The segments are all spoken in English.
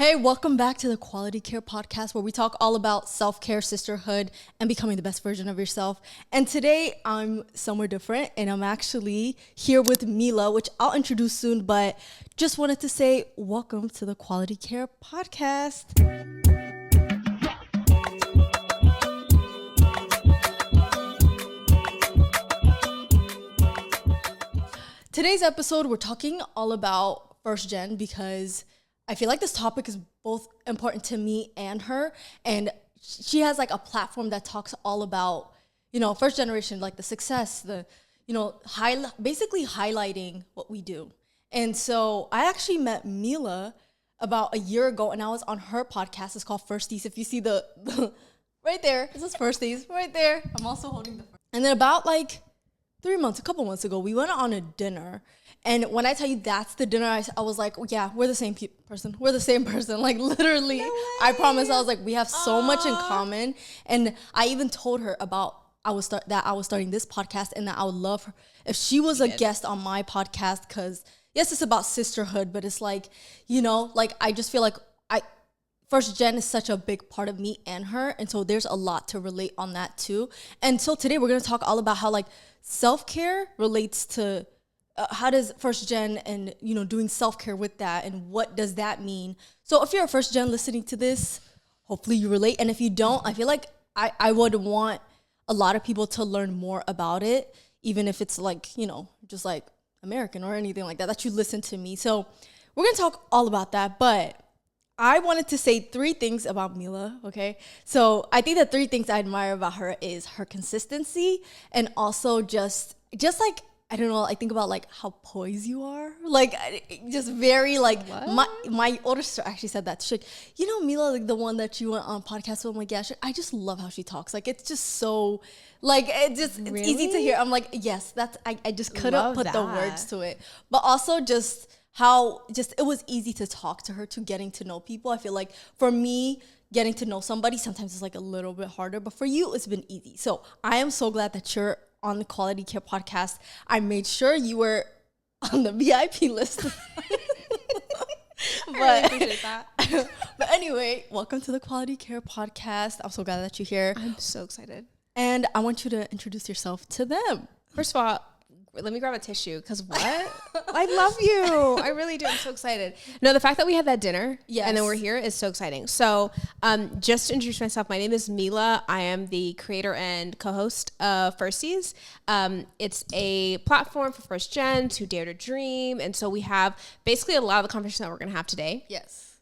Hey, welcome back to the Quality Care Podcast, where we talk all about self-care, sisterhood, and becoming the best version of yourself. And today I'm somewhere different, and I'm actually here with Mila, which I'll introduce soon, but just wanted to say welcome to the Quality Care Podcast. Today's episode, we're talking all about first gen because I feel like this topic is both important to me and her. And she has like a platform that talks all about, first generation, like the success, basically highlighting what we do. And so I actually met Mila about a year ago, and I was on her podcast. It's called Firsties. If you see the right there, this is Firsties right there. I'm also holding the. And then about like a couple months ago, we went on a dinner. And when I tell you that's the dinner, I was like, yeah, we're the same person. We're the same person. Like, literally, no I promise. I was like, we have so much in common. And I even told her about I was starting this podcast, and that I would love her if she was a guest on my podcast. Because, yes, it's about sisterhood, but it's like, I just feel like First Gen is such a big part of me and her. And so there's a lot to relate on that, too. And so today we're going to talk all about how, like, self-care relates to how does first gen and, doing self-care with that, and what does that mean? So if you're a first gen listening to this, hopefully you relate. And if you don't, I feel like I would want a lot of people to learn more about it, even if it's like, just like American or anything like that, that you listen to me. So we're going to talk all about that. But I wanted to say 3 things about Mila, okay? So I think the 3 things I admire about her is her consistency, and also just like, I don't know, I think about like how poised you are. Like, just very like, my older sister actually said that. She's like, Mila, like the one that you went on podcast with. I'm like, yeah, I just love how she talks. Like, it's just so, like, it's easy to hear. I'm like, yes, I just couldn't put the words to it. But also just how it was easy to talk to her, to getting to know people. I feel like for me, getting to know somebody sometimes is like a little bit harder, but for you, it's been easy. So I am so glad that you're on the Quality Care Podcast. I made sure you were on the VIP list. I really appreciate that. But anyway, welcome to the Quality Care Podcast. I'm so glad that you're here. I'm so excited. And I want you to introduce yourself to them. First of all, let me grab a tissue, because what? I love you. I really do. I'm so excited. No, the fact that we had that dinner and then we're here is so exciting. So just to introduce myself, my name is Mila. I am the creator and co-host of Firsties. It's a platform for first gens who dare to dream. And so we have basically a lot of the conversation that we're going to have today. Yes.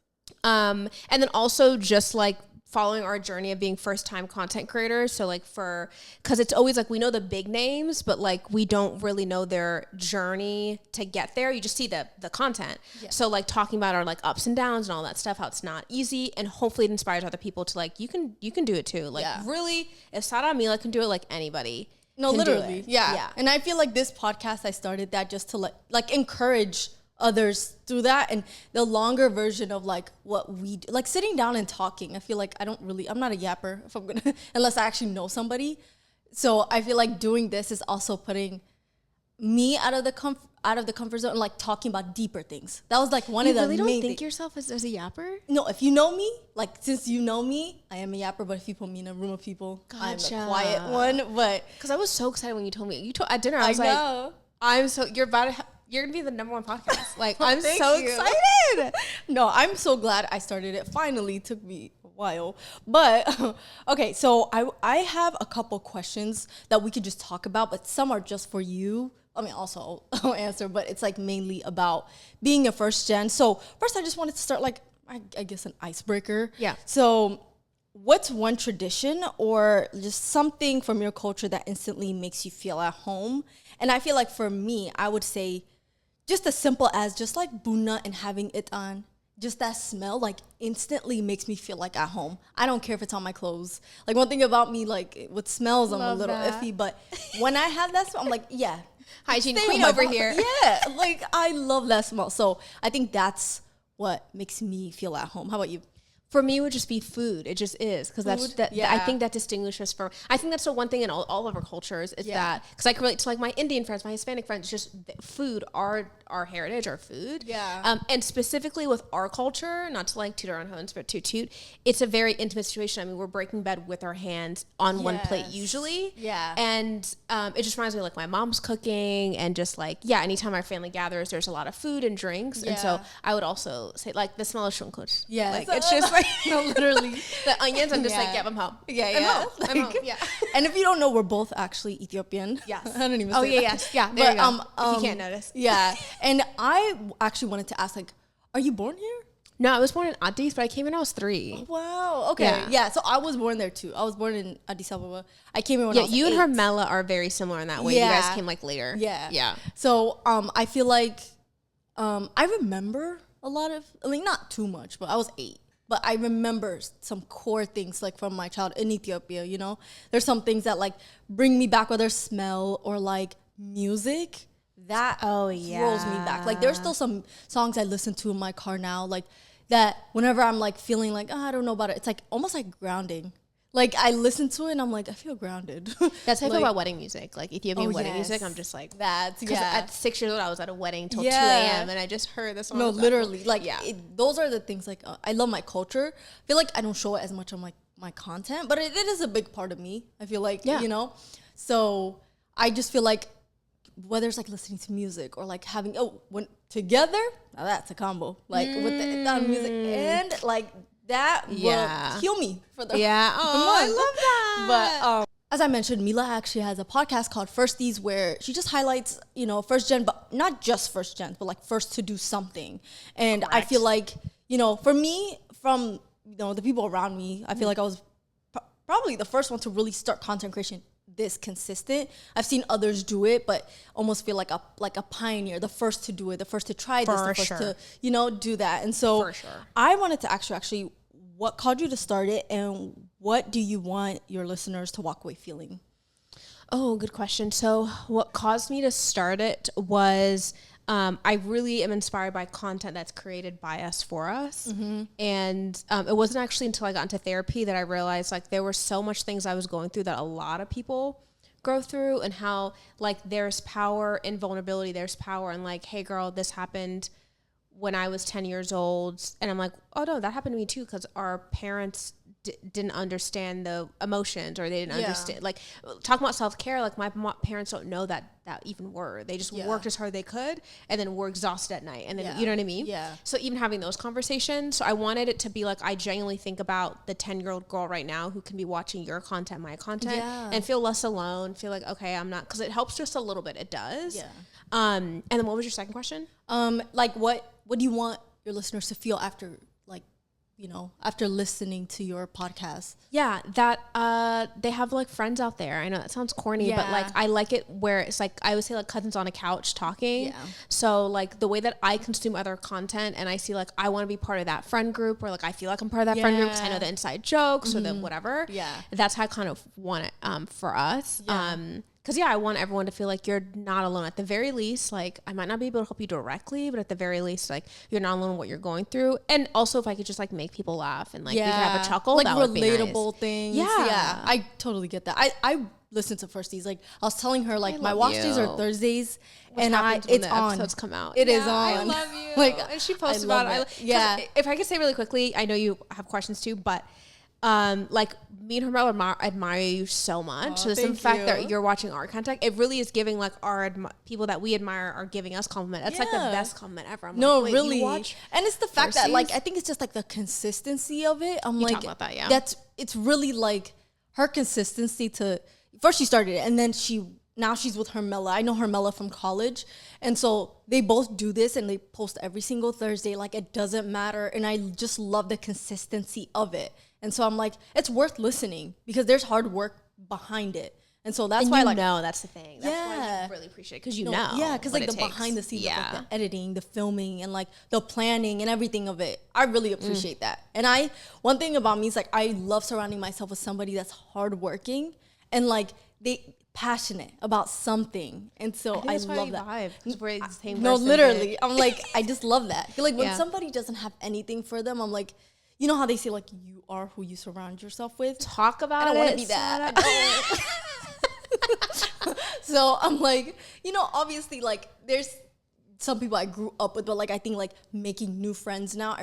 And then also just like following our journey of being first-time content creators. So like because it's always like we know the big names, but like we don't really know their journey to get there. You just see the content. Yeah. So like talking about our like ups and downs and all that stuff, how it's not easy, and hopefully it inspires other people to like, you can do it too. Like really, if Sada Mila can do it, like anybody. No, literally. Yeah. And I feel like this podcast, I started that just to like encourage others through that, and the longer version of like what we do, like sitting down and talking. I feel like I'm not a yapper if I'm gonna unless I actually know somebody. So I feel like doing this is also putting me out of the comfort zone and like talking about deeper things. That was like one of the main. You really don't think yourself as a yapper? No, if you know me, like since you know me, I am a yapper. But if you put me in a room of people, gotcha. I'm the quiet one. But because I was so excited when you told me at dinner, I was like, you're going to be the number 1 podcast. Like, I'm so excited. No, I'm so glad I started it. Finally, it took me a while. But, okay, so I have a couple questions that we could just talk about, but some are just for you. I mean, also, I'll answer, but it's like mainly about being a first gen. So first, I just wanted to start like, I guess an icebreaker. Yeah. So what's one tradition or just something from your culture that instantly makes you feel at home? And I feel like for me, I would say just as simple as just like buna and having it on, just that smell like instantly makes me feel like at home. I don't care if it's on my clothes. Like one thing about me, like with smells, I'm a little iffy, but when I have that smell, I'm like, yeah. Hygiene queen over here. Yeah, like I love that smell. So I think that's what makes me feel at home. How about you? For me, it would just be food. It just is, because I think that distinguishes from. I think that's the one thing in all of our cultures is that, because I can relate to like my Indian friends, my Hispanic friends. Just food, our heritage, our food. Yeah. And specifically with our culture, not to like toot our own horns, but toot. It's a very intimate situation. I mean, we're breaking bed with our hands on one plate usually. Yeah. And it just reminds me of like my mom's cooking, and just like anytime our family gathers, there's a lot of food and drinks. And so I would also say like the smell of shungkut. Yeah. Like it's just like no, literally the onions. I'm just like, I'm home. I'm home. Yeah. And if you don't know, we're both actually Ethiopian. Yes. I don't even. Oh say yeah, that. yeah. There you go. If you can't notice. Yeah. And I actually wanted to ask, like, are you born here? No, I was born in Addis, but I came when I was 3. Wow. Okay. Yeah. So I was born there too. I was born in Addis Ababa. I came here when I was you 8. and Hermela are very similar in that way. Yeah. You guys came like later. Yeah. Yeah. So I feel like I remember a lot of, I mean, not too much, but I was 8. But I remember some core things like from my childhood in Ethiopia, you know? There's some things that like bring me back, whether smell or like music. That throws me back. Like there's still some songs I listen to in my car now, like that whenever I'm like feeling like, I don't know about it, it's like almost like grounding. Like I listen to it and I'm like, I feel grounded. That's how I like, feel about wedding music. Like Ethiopian wedding music, I'm just like, that's, because at 6 years old, I was at a wedding till 2 Yeah. a.m. and I just heard the song. No, literally. Like those are the things like I love my culture. I feel like I don't show it as much on like my content, but it is a big part of me. I feel like, you know? So I just feel like whether it's like listening to music or like having, when together, now that's a combo. Like with the music and like that will heal me for the Oh, I love that. But as I mentioned, Mila actually has a podcast called Firsties where she just highlights, you know, first gen, but not just first gen, but like first to do something. And I feel like, you know, for me, from, you know, the people around me, I feel like I was probably the first one to really start content creation this consistent. I've seen others do it, but almost feel like a pioneer, the first to do it, the first to try this, the first to, you know, do that. And so I wanted to actually what caused you to start it, and what do you want your listeners to walk away feeling? Oh, good question. So what caused me to start it was I really am inspired by content that's created by us for us. Mm-hmm. And it wasn't actually until I got into therapy that I realized like there were so much things I was going through that a lot of people go through, and how like there's power in vulnerability. There's power in like, hey girl, this happened when I was 10 years old. And I'm like, oh no, that happened to me too. Cause our parents didn't understand the emotions, or they didn't understand, like talking about self-care, like my parents don't know that even word. They just worked as hard as they could, and then were exhausted at night, and then you know what I mean? Yeah. So even having those conversations, so I wanted it to be like, I genuinely think about the 10-year-old girl right now who can be watching your content, my content, and feel less alone, feel like, okay, I'm not, because it helps just a little bit. It does. Yeah. And then what was your second question? Like what do you want your listeners to feel after, like, you know, after listening to your podcast? Yeah, that they have like friends out there. I know that sounds corny, but like I like it where it's like, I would say like cousins on a couch talking. Yeah. So like the way that I consume other content, and I see like I want to be part of that friend group, or like I feel like I'm part of that friend group because I know the inside jokes or the whatever. Yeah. That's how I kind of want it for us. Yeah. Because, I want everyone to feel like you're not alone. At the very least, like, I might not be able to help you directly, but at the very least, like, you're not alone in what you're going through. And also, if I could just, like, make people laugh and, like, we could have a chuckle, like, that would be nice. Like, relatable things. Yeah. I totally get that. I listen to Firsties. Like, I was telling her, like, my watch days are Thursdays. It's on. Episodes come out. It is on. I love you. Like, and she posts about it. If I could say really quickly, I know you have questions too, but like me and Hermel admire you so much. So the fact that you're watching our content, it really is giving like our people that we admire are giving us compliment. That's like the best compliment ever. I'm no, like, really. And it's the fact that like, I think it's just like the consistency of it. I'm like, talk about that, it's really like her consistency to, first she started it, and then now she's with Hermela. I know Hermela from college. And so they both do this, and they post every single Thursday. Like, it doesn't matter. And I just love the consistency of it. And so I'm like, it's worth listening because there's hard work behind it. And so that's why, like, that's the thing. That's why I really appreciate it, because know. Yeah, because like the behind the scenes of like the editing, the filming, and like the planning and everything of it. I really appreciate that. And one thing about me is like, I love surrounding myself with somebody that's hardworking and like they passionate about something. And so I love that. Vibe. No, literally. I'm like, I just love that. Like when somebody doesn't have anything for them, I'm like, you know how they say, like, you are who you surround yourself with? Talk about it. I don't want to be that. I don't. So I'm like, you know, obviously, like, there's some people I grew up with, but, like, I think, like, making new friends now,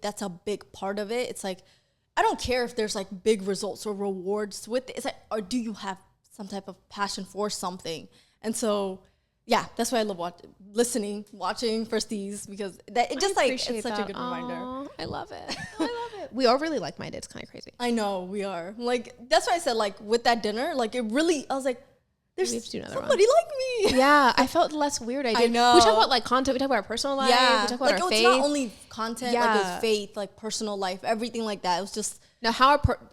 that's a big part of it. It's like, I don't care if there's, like, big results or rewards with it. It's like, or do you have some type of passion for something? And so, yeah, that's why I love watching Firsties, because it's such a good reminder. I love it. I love it. We all really like-minded. It's kind of crazy. I know, we are. Like, that's why I said, like, with that dinner, like, I was like, there's somebody like me. Yeah, I felt less weird. I know. We talk about, like, content. We talk about our personal life. Yeah. We talk about like, our faith. It's not only content. Yeah. Like, it was faith, like, personal life, everything like that. It was just... Now,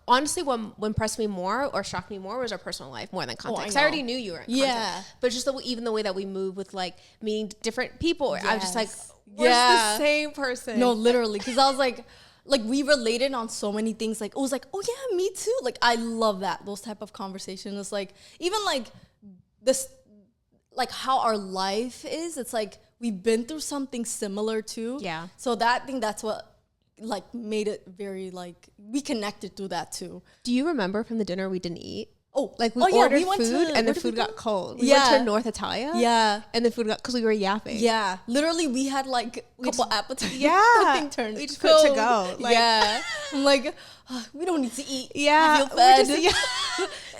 honestly, what impressed me more or shocked me more was our personal life more than content. Because I already knew you were in content. But just even the way that we move with, like, meeting different people. I was just like, we're the same person. No, literally. Because I was like, we related on so many things. Like, it was like, oh, yeah, me too. Like, I love that. Those type of conversations. It's like, even, like, this, like, how our life is. It's like, we've been through something similar, too. Yeah. So I think that's what... like made it very like we connected through that too. Do you remember from the dinner we didn't eat? Oh, like we ordered food and the food got cold. We went to North Italia. Yeah. And the food got, because we were yapping. Yeah. Literally we had like a couple appetizers. Yeah. Nothing turned. We just put it to go. Like, yeah. I'm like, we don't need to eat. Yeah. I feel fed.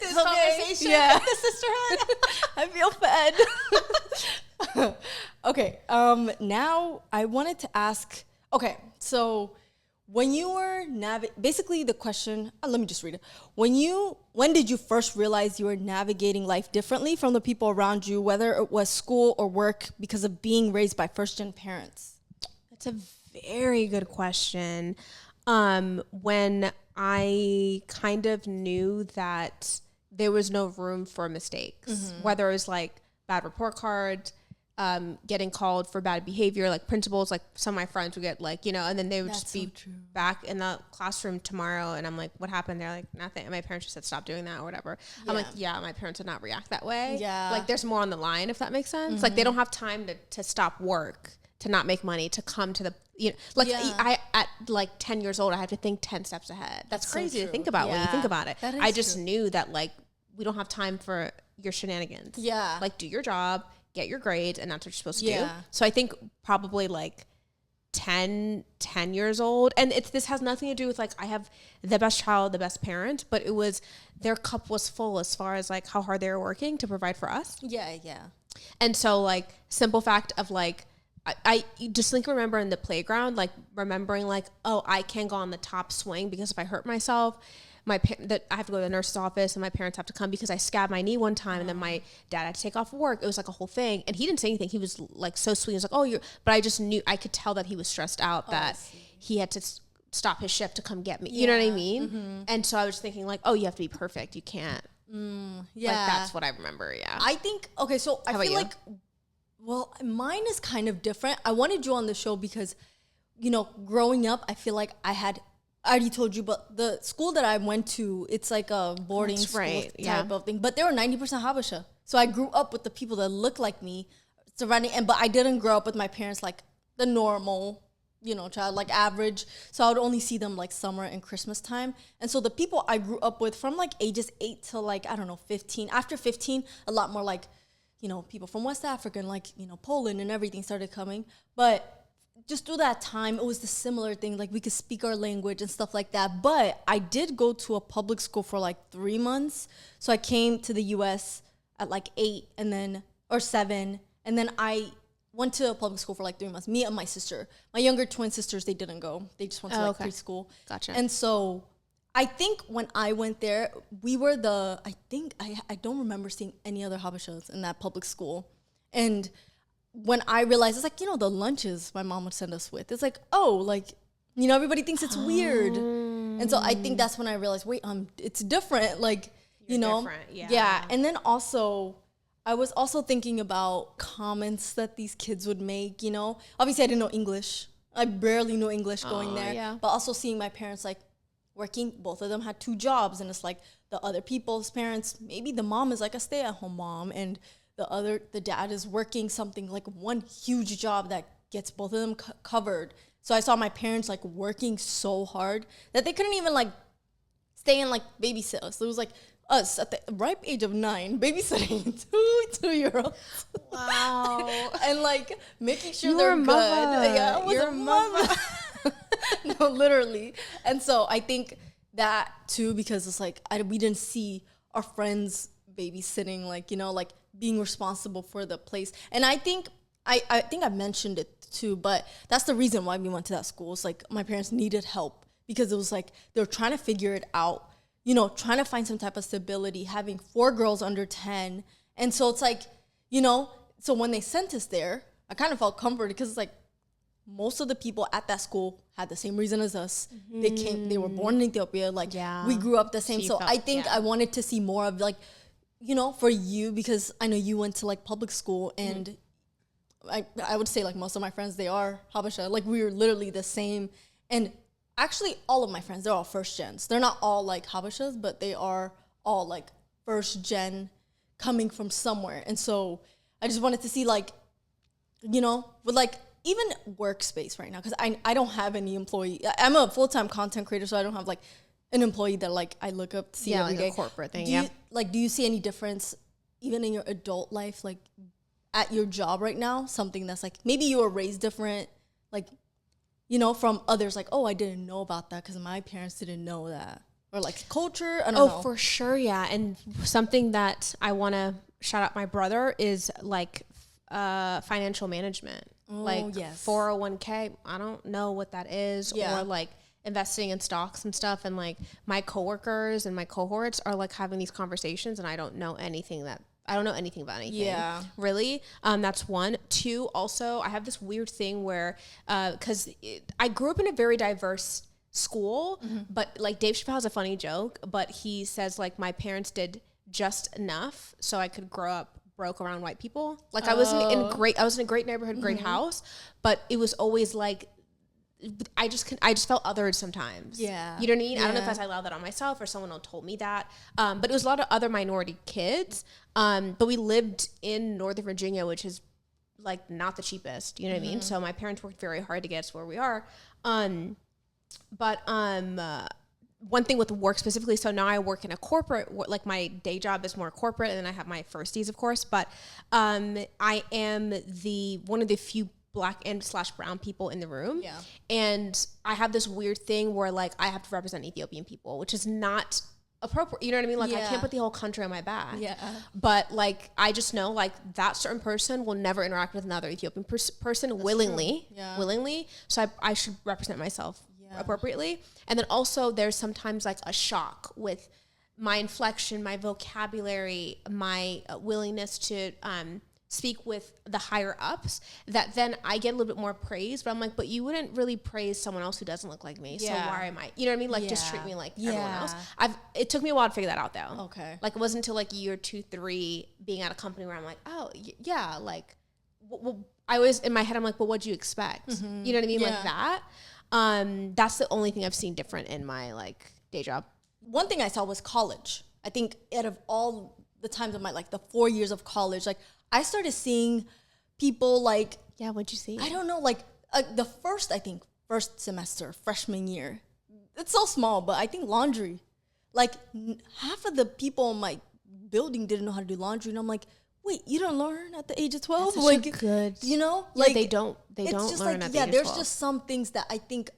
This conversation. Yeah. The sisterhood. I feel fed. Okay. Now I wanted to ask, okay, so when you were basically the question, let me just read it. When did you first realize you were navigating life differently from the people around you, whether it was school or work, because of being raised by first-gen parents? That's a very good question. When I kind of knew that there was no room for mistakes, whether it was like bad report cards, getting called for bad behavior, like principals, like some of my friends would get like, you know, and then they would just be back in the classroom tomorrow. And I'm like, what happened? They're like, nothing. And my parents just said, stop doing that or whatever. Yeah. I'm like, yeah, my parents did not react that way. Yeah. Like there's more on the line, if that makes sense. Like they don't have time to stop work, to not make money, to come to the, you know, like I, at like 10 years old, I have to think 10 steps ahead. That's crazy to think about when you think about it. I just knew that like, we don't have time for your shenanigans. Yeah. Like do your job, get your grades, and that's what you're supposed to do. So I think probably like 10 years old. And this has nothing to do with like, I have the best child, the best parent, but it was, their cup was full as far as like how hard they were working to provide for us. Yeah. And so like simple fact of like, I distinctly remember in the playground, like remembering like, oh, I can't go on the top swing because if I hurt myself, that I have to go to the nurse's office and my parents have to come because I scabbed my knee one time and then my dad had to take off work. It was like a whole thing. And he didn't say anything. He was like so sweet. He was like, oh, but I just knew, I could tell that he was stressed out, that he had to stop his shift to come get me. You know what I mean? And so I was thinking like, oh, you have to be perfect. You can't. Like that's what I remember. Yeah. I think, okay, so I feel like, well, mine is kind of different. I wanted you on the show because, you know, growing up, I feel like I already told you, but the school that I went to, it's like a boarding school type of thing. But they were 90% Habesha. So I grew up with the people that look like me surrounding, but I didn't grow up with my parents like the normal, you know, child, like average. So I would only see them like summer and Christmas time. And so the people I grew up with from like ages 8 to like, I don't know, 15. After 15, a lot more like, you know, people from West Africa and like, you know, Poland and everything started coming. But just through that time, it was the similar thing. Like we could speak our language and stuff like that. But I did go to a public school for like 3 months. So I came to the U.S. at like 8 or 7. And then I went to a public school for like 3 months. Me and my sister. My younger twin sisters, they didn't go. They just went to preschool. Gotcha. And so I think when I went there, we were I don't remember seeing any other Habeshas in that public school. And when I realized, it's like, you know, the lunches my mom would send us with, it's like, oh, like, you know, everybody thinks it's weird. And so I think that's when I realized, wait, it's different. Like, you know, different. Yeah. And then also, I was also thinking about comments that these kids would make, you know. Obviously, I didn't know English. I barely knew English going there. Yeah. But also seeing my parents, like, working, both of them had 2 jobs. And it's like the other people's parents, maybe the mom is like a stay-at-home mom. And the dad is working something like one huge job that gets both of them covered. So I saw my parents like working so hard that they couldn't even like stay and like babysit us. It was like us at the ripe age of 9 babysitting 2-year-olds. Wow. And like making sure You're they're a good. mother. Yeah, I was You're a a mother. No, literally. And so I think that too, because it's like we didn't see our friends babysitting, like, you know, like being responsible for the place. And I think I think I mentioned it too, but that's the reason why we went to that school. It's like my parents needed help because it was like they were trying to figure it out, you know, trying to find some type of stability, having 4 girls under 10. And so it's like, you know, so when they sent us there, I kind of felt comforted because it's like most of the people at that school had the same reason as us. They were born in Ethiopia. Like, we grew up the same. So I think I wanted to see more of like, you know, for you, because I know you went to like public school, and I would say like most of my friends, they are Habesha. Like, we were literally the same. And actually all of my friends, they're all first gens. They're not all like Habeshas, but they are all like first gen coming from somewhere. And so I just wanted to see like, you know, with like even workspace right now, because I don't have any employee. I'm a full-time content creator, so I don't have like an employee that like I look up to see every like day. a corporate thing. Do you see any difference even in your adult life, like at your job right now? Something that's like maybe you were raised different, like, you know, from others, like, oh, I didn't know about that because my parents didn't know that, or like culture. I don't know. Oh, for sure, yeah. And something that I want to shout out my brother is like financial management. Like, yes. 401k, I don't know what that is, Yeah. or like investing in stocks and stuff. And like my coworkers and my cohorts are like having these conversations, and I don't know anything about anything. Yeah. Really. That's one. Two, also, I have this weird thing where, cause I grew up in a very diverse school, but like Dave Chappelle has a funny joke, but he says like my parents did just enough so I could grow up broke around white people. Like I was in a great neighborhood, great house, but it was always like, I just felt othered sometimes. Yeah. You know what I mean? Yeah. I don't know if I allowed that on myself or someone else told me that. But it was a lot of other minority kids. But we lived in Northern Virginia, which is like not the cheapest. You know what I mean? So my parents worked very hard to get us where we are. One thing with work specifically, so now I work in a corporate, like my day job is more corporate, and then I have my Firsties, of course, but I am one of the few Black and / brown people in the room. Yeah. And I have this weird thing where like I have to represent Ethiopian people, which is not appropriate. You know what I mean? Like I can't put the whole country on my back. Yeah. But like, I just know like that certain person will never interact with another Ethiopian person willingly. Yeah. Willingly. So I should represent myself appropriately. And then also there's sometimes like a shock with my inflection, my vocabulary, my willingness to speak with the higher ups, that then I get a little bit more praise, but I'm like, but you wouldn't really praise someone else who doesn't look like me. So why am I, you know what I mean? Like just treat me like everyone else. It took me a while to figure that out though. Okay. Like it wasn't until like year 2, 3 being at a company where I'm like, oh yeah, like, well, I always in my head, I'm like, well, what'd you expect? You know what I mean? Like that. That's the only thing I've seen different in my like day job. One thing I saw was college. I think out of all the times of my like the 4 years of college, like I started seeing people like, yeah, what'd you see? I don't know, like the first semester, freshman year, it's so small, but I think laundry, like half of the people in my building didn't know how to do laundry, and I'm like, wait, you don't learn at the age of 12? That's like, good. You know, like they don't learn just like, at the age of 12. There's just some things that I think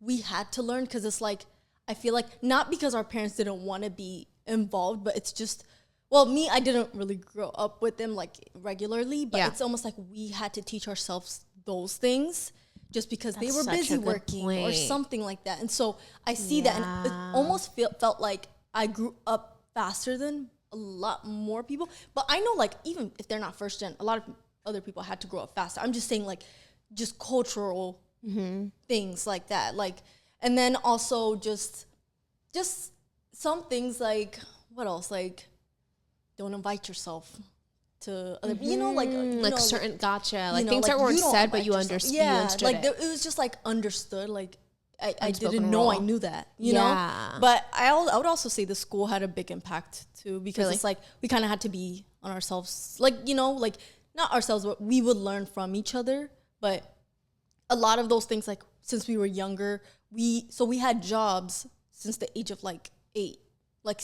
we had to learn, because it's like, I feel like not because our parents didn't want to be involved, but it's just, well, me, I didn't really grow up with them like regularly, but it's almost like we had to teach ourselves those things just because they were busy working or something like that. And so I see that, and it almost felt like I grew up faster than a lot more people. But I know, like, even if they're not first gen, a lot of other people had to grow up faster. I'm just saying, like, just cultural things like that. Like, and then also just some things like, what else? Like, don't invite yourself to other, you know, like, certain gotcha, like know, things like, that weren't you don't said, but invite you yourself. understood. Yeah, you understood like it. it was just like understood. Like I Unspoken didn't know rule. I knew that, you know. But I would also say the school had a big impact too, because it's like we kind of had to be on ourselves, like, you know, like not ourselves, but we would learn from each other. But a lot of those things, like since we were younger, we had jobs since the age of like 8. Like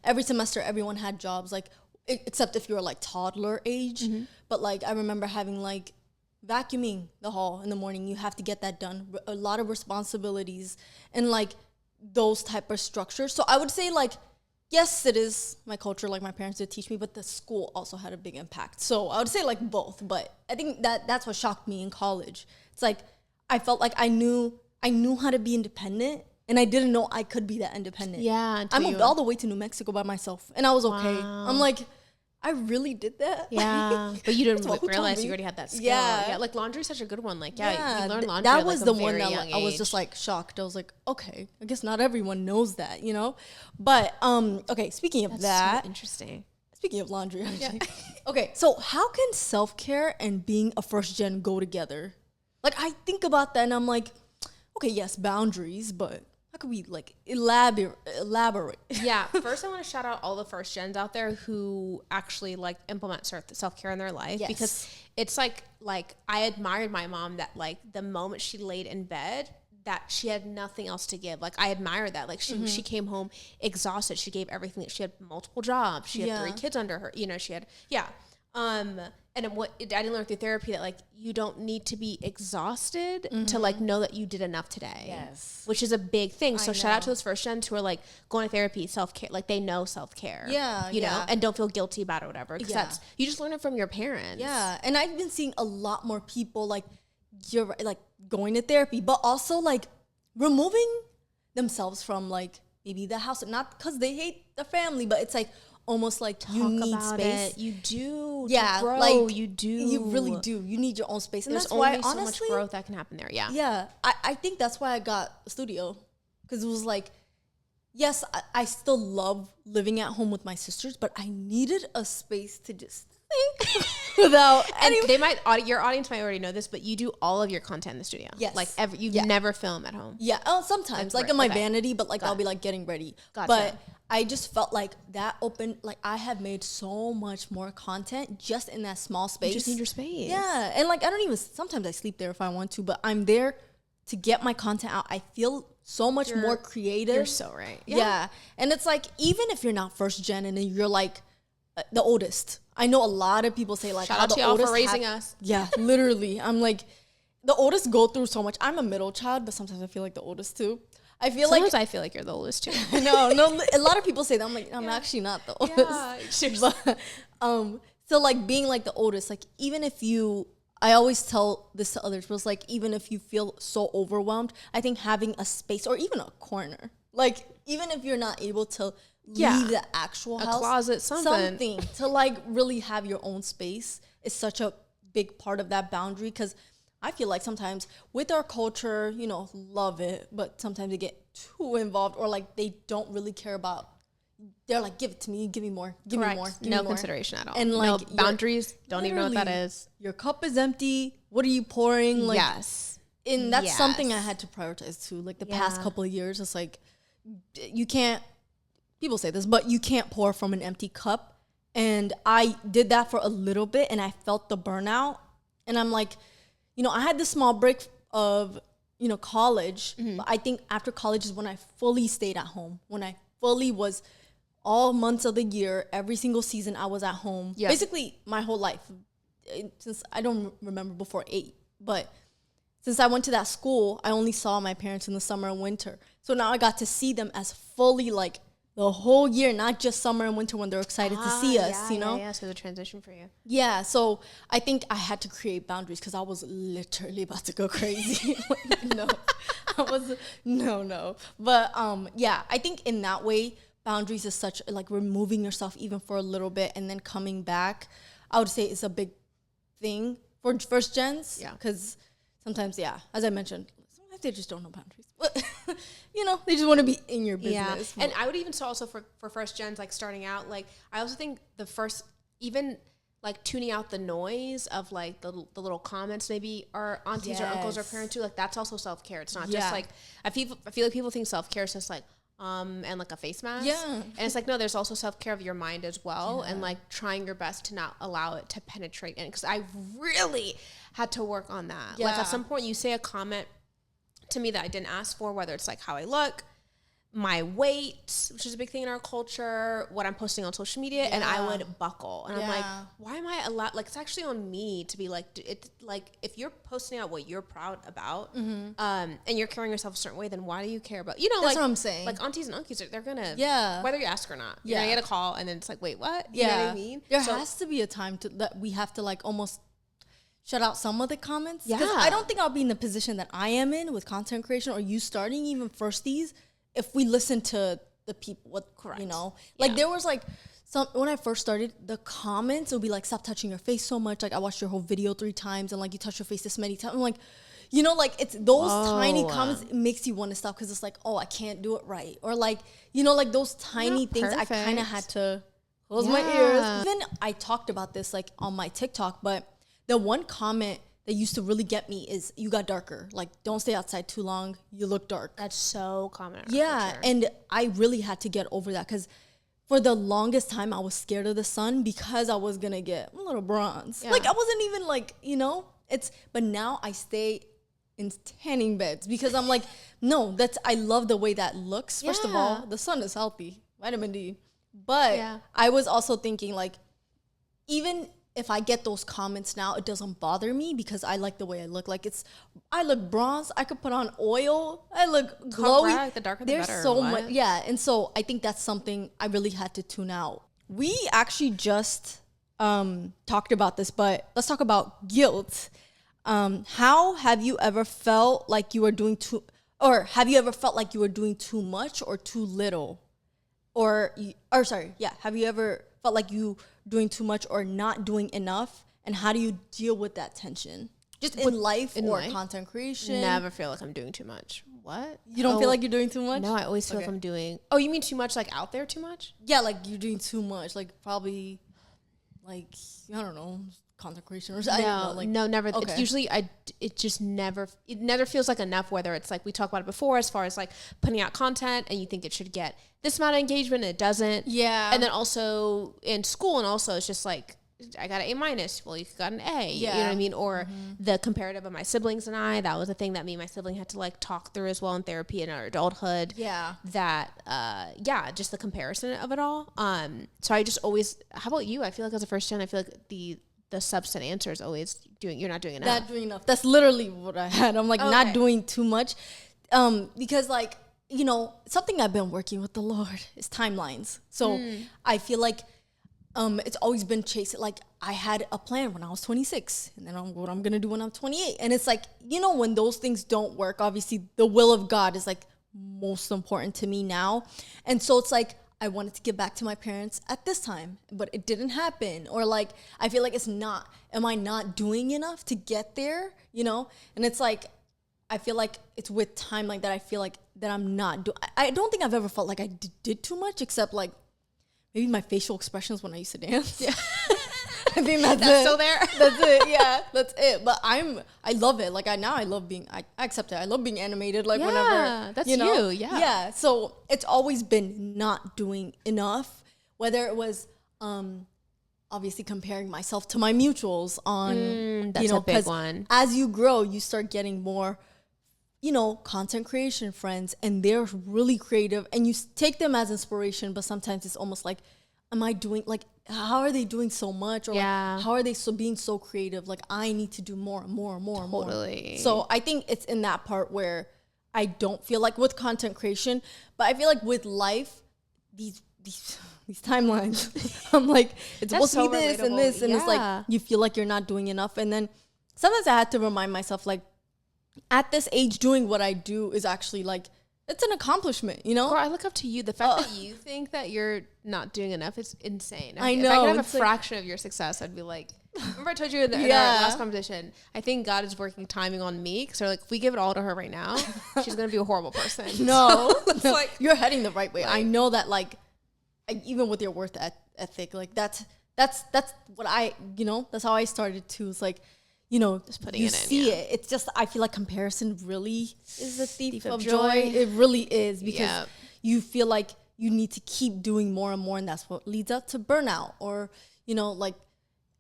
every semester, everyone had jobs, like except if you were like toddler age. But like I remember having like vacuuming the hall in the morning. You have to get that done. A lot of responsibilities and like those type of structures. So I would say like, yes, it is my culture, like my parents did teach me, but the school also had a big impact. So I would say like both, but I think that's what shocked me in college. It's like I felt like I knew how to be independent, and I didn't know I could be that independent. Yeah. I moved all the way to New Mexico by myself, and I was okay. I'm like, I really did that. Yeah. But you didn't realize you already had that skill. Yeah. Like laundry is such a good one. Like, you learn laundry that at was like the a one very that young I was age. just like shocked. I was like, okay, I guess not everyone knows that, you know? But, okay, speaking of That's so interesting. Speaking of laundry, actually. Okay, so how can self-care and being a first gen go together? Like, I think about that and I'm like, okay, yes, boundaries, but how could we like elaborate? Yeah. First, I want to shout out all the first gens out there who actually like implement self-care in their life, because it's like I admired my mom that like the moment she laid in bed that she had nothing else to give. Like I admire that. Like she came home exhausted. She gave everything. She had multiple jobs. She had 3 kids under her. You know, she had and I didn't learn through therapy that like you don't need to be exhausted to like know that you did enough today. Yes. Which is a big thing. So shout out to those first gens who are like going to therapy, self-care, like they know self-care. Yeah. You know, and don't feel guilty about it or whatever. Because that's, you just learn it from your parents. Yeah. And I've been seeing a lot more people like you're right, like going to therapy, but also like removing themselves from like maybe the house, not because they hate the family, but it's like almost like you need space. You do. Yeah, grow, like you do. You really do. You need your own space, and There's that's why only so honestly, much growth that can happen there. Yeah. Yeah, I think that's why I got a studio, because it was like, yes, I still love living at home with my sisters, but I needed a space to just think without. And your audience might already know this, but you do all of your content in the studio. Yes, like you never film at home. Yeah, sometimes like in my vanity, but like I'll be like getting ready. Gotcha. But I just felt like that opened, like I have made so much more content just in that small space. You just need your space. Yeah, and like I don't even, sometimes I sleep there if I want to, but I'm there to get my content out. I feel so much more creative. You're so right. Yeah. And it's like, even if you're not first gen and then you're like the oldest, I know a lot of people say like, shout out to y'all for raising us. Yeah, literally. I'm like, the oldest go through so much. I'm a middle child, but sometimes I feel like the oldest too. Sometimes I feel like you're the oldest too. No, a lot of people say that. I'm like, I'm actually not the oldest. Yeah, seriously. But, so like being like the oldest, like even if I always tell this to others, but it's like, even if you feel so overwhelmed, I think having a space or even a corner, like even if you're not able to leave the actual house, closet, something to like really have your own space is such a big part of that boundary. Because I feel like sometimes with our culture, you know, love it, but sometimes they get too involved, or like they don't really care about, they're like, give it to me, give me more, give me more. No consideration at all. And like no boundaries, don't even know what that is. Your cup is empty. What are you pouring? Like, yes. And that's something I had to prioritize too. Like the past couple of years, it's like, you can't, people say this, but you can't pour from an empty cup. And I did that for a little bit and I felt the burnout. And I'm like, you know, I had this small break of, you know, college. But I think after college is when I fully stayed at home. When I fully was all months of the year, every single season I was at home. Yeah. Basically my whole life. Since I don't remember before 8. But since I went to that school, I only saw my parents in the summer and winter. So now I got to see them as fully like the whole year, not just summer and winter when they're excited to see us, you know? Yeah, so the transition for you. Yeah, so I think I had to create boundaries because I was literally about to go crazy. No. But yeah, I think in that way, boundaries is such, like removing yourself even for a little bit and then coming back, I would say it's a big thing for first gens. Yeah. Because sometimes, as I mentioned, sometimes they just don't know boundaries. But, you know, they just want to be in your business. Yeah. And I would even say also for first gens, like starting out, like I also think the first, even like tuning out the noise of like the little comments maybe our aunties or uncles or parents do, like that's also self-care. It's not just like, I feel like people think self-care is just like, and like a face mask. Yeah. And it's like, no, there's also self-care of your mind as well. And like trying your best to not allow it to penetrate in. Cause I really had to work on that. Like at some point you say a comment to me that I didn't ask for, whether it's like how I look, my weight, which is a big thing in our culture, what I'm posting on social media, and I would buckle. And I'm like, why am I allowed? Like, it's actually on me to be like, it's like, if you're posting out what you're proud about, and you're carrying yourself a certain way, then why do you care about, you know, that's like, what I'm saying. like aunties and uncles, they're gonna, whether you ask or not, you're gonna get a call, and then it's like, wait, what? You know what I mean? There has to be a time that we have to like almost shut out some of the comments. Because I don't think I'll be in the position that I am in with content creation or you starting even Firsties if we listen to the people, you know, like there was like when I first started, the comments would be like, stop touching your face so much. Like I watched your whole video 3 times and like you touch your face this many times. I'm like, you know, like it's those tiny comments, it makes you want to stop because it's like, oh, I can't do it right. Or like, you know, like those tiny things I kind of had to close my ears. Even I talked about this like on my TikTok, but the one comment that used to really get me is you got darker. Like, don't stay outside too long. You look dark. That's so common. And I really had to get over that because for the longest time I was scared of the sun because I was gonna get a little bronze. Like I wasn't even like, you know, but now I stay in tanning beds because I'm like, no, I love the way that looks. First of all, the sun is healthy, vitamin D. But I was also thinking like, even if I get those comments now, it doesn't bother me because I like the way I look. Like I look bronze. I could put on oil. I look glowy. Correct. The darker the better. There's so much. Yeah. And so I think that's something I really had to tune out. We actually just talked about this, but let's talk about guilt. How have you ever felt like you were doing have you ever felt like you were doing too much or too little? Have you ever felt like you doing too much or not doing enough, and how do you deal with that tension just in life or content creation? Never feel like I'm doing too much. What? You don't feel like you're doing too much? No, I always feel like I'm doing. Oh, you mean too much like out there too much? Yeah, like you're doing too much, like probably like I don't know, content creation or something. No, never. Okay. It's usually it never feels like enough, whether it's like we talked about it before as far as like putting out content and you think it should get this amount of engagement and it doesn't. Yeah. And then also in school and also it's just like I got an A-. Well, you got an A. Yeah. You know what I mean? Or the comparative of my siblings and I, that was a thing that me and my sibling had to like talk through as well in therapy in our adulthood. Yeah. That, just the comparison of it all. So I just always, how about you? I feel like as a first gen, I feel like the substance answer is always you're not doing enough. Not doing enough. That's literally what I had. I'm like not doing too much. Because like, you know, something I've been working with the Lord is timelines. So I feel like it's always been chasing. Like I had a plan when I was 26 and then what I'm going to do when I'm 28. And it's like, you know, when those things don't work, obviously the will of God is like most important to me now. And so it's like, I wanted to give back to my parents at this time, but it didn't happen. Or like, I feel like am I not doing enough to get there? You know? And it's like, I feel like it's with time like that. I feel like that I'm not I don't think I've ever felt like I did too much, except like maybe my facial expressions when I used to dance. Yeah. I think that's it. Still there. That's it. Yeah, that's it. But I love it. Like I love being, I accept it. I love being animated. Like whenever, that's you know? Yeah. Yeah. So it's always been not doing enough, whether it was, obviously comparing myself to my mutuals on, that's a big one. As you grow, you start getting more, you know, content creation friends, and they're really creative and you take them as inspiration, but sometimes it's almost like, am I doing, like, how are they doing so much? Or like, how are they being so creative? Like, I need to do more and more and more and more. So I think it's in that part where I don't feel like with content creation, but I feel like with life, these timelines, I'm like, it's supposed to be this and this. And it's like, you feel like you're not doing enough. And then sometimes I had to remind myself, like, at this age, doing what I do is actually like, it's an accomplishment, you know? Girl, I look up to you. The fact that you think that you're not doing enough is insane. I know. If I could have a fraction of your success, I'd be like, remember I told you in our last competition, I think God is working timing on me. Because like, if we give it all to her right now, she's going to be a horrible person. No, like, you're heading the right way. Like, I know that, like, even with your work ethic, like that's what that's how I started too. It's like, you know, just putting it in. See it. It's just, I feel like comparison really is a thief of joy. It really is, because you feel like you need to keep doing more and more, and that's what leads up to burnout. Or, you know, like,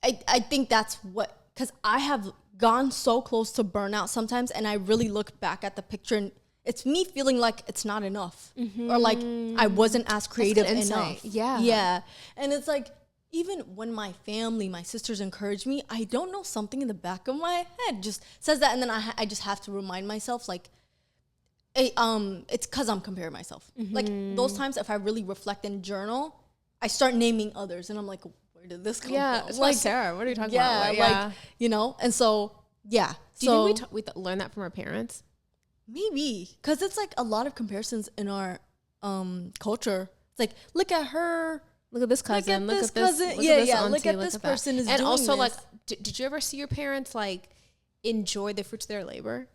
I think that's what, because I have gone so close to burnout sometimes, and I really look back at the picture, and it's me feeling like it's not enough, or like I wasn't as creative enough. Yeah. And it's like, even when my family, my sisters encourage me, I don't know, something in the back of my head just says that, and then I just have to remind myself, like, it's because I'm comparing myself. Like, those times, if I really reflect and journal, I start naming others, and I'm like, where did this come from? It's like, Sarah, what are you talking about? Like, you know, and so, yeah. Do you think we learned that from our parents? Maybe, because it's like a lot of comparisons in our culture. It's like, look at her. Look at this cousin. Look at this cousin. auntie, Look at this person is and doing also, this. like, did you ever see your parents, like, enjoy the fruits of their labor?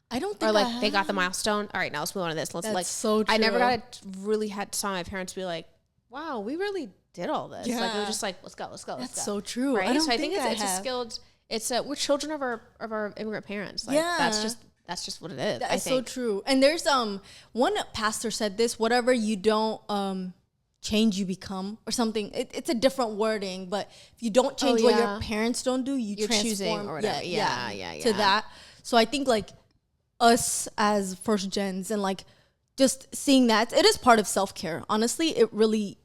I don't think, or like they got the milestone. All right, now let's move on to this. Let's That's so true. I never saw my parents be like, wow, we really did all this. Like, it was just like, let's go. That's so true. Right. So I think it's a skilled. We're children of our immigrant parents. Like, that's just what it is. That's so true. And there's one pastor said this: whatever you don't change, you become, or something. It's a different wording, but if you don't change what your parents don't do, you're transform choosing or whatever. To that. So I think, like, us as first gens, and like just seeing that, it is part of self-care. Honestly, it really,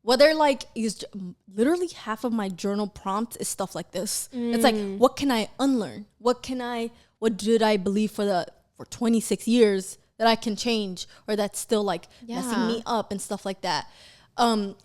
whether like is literally half of my journal prompt is stuff like this. It's like, what can I unlearn? What did I believe for 26 years that I can change, or that's still like messing me up and stuff like that.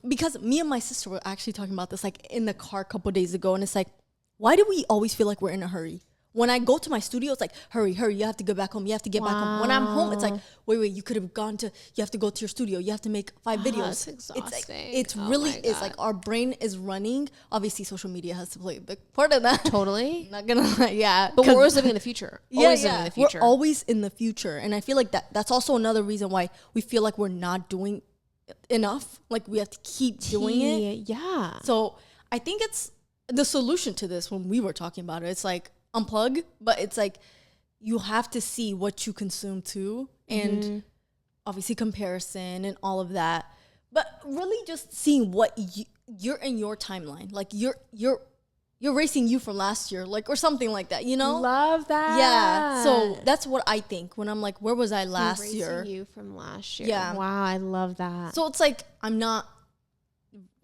Because me and my sister were actually talking about this, like, in the car a couple days ago, and it's like, why do we always feel like we're in a hurry? When I go to my studio, it's like, hurry, you have to get back home. You have to get back home. When I'm home, it's like, wait, you could have you have to go to your studio. You have to make 5 videos. It's exhausting. It's really is like, our brain is running. Obviously, social media has to play a big part of that. Totally. Not gonna lie, But we're always living in the future. Living in the future. We're always in the future. And I feel like that's also another reason why we feel like we're not doing enough. Like, we have to keep doing it. Yeah. So I think it's the solution to this. When we were talking about it, it's like, unplug, but it's like, you have to see what you consume too, and obviously comparison and all of that, but really just seeing what you're in your timeline, like you're racing you from last year, like, or something like that, you know. Love that. Yeah, so that's what I think when I'm like, where was I last year? You from last year. Yeah. Wow, I love that. So it's like, I'm not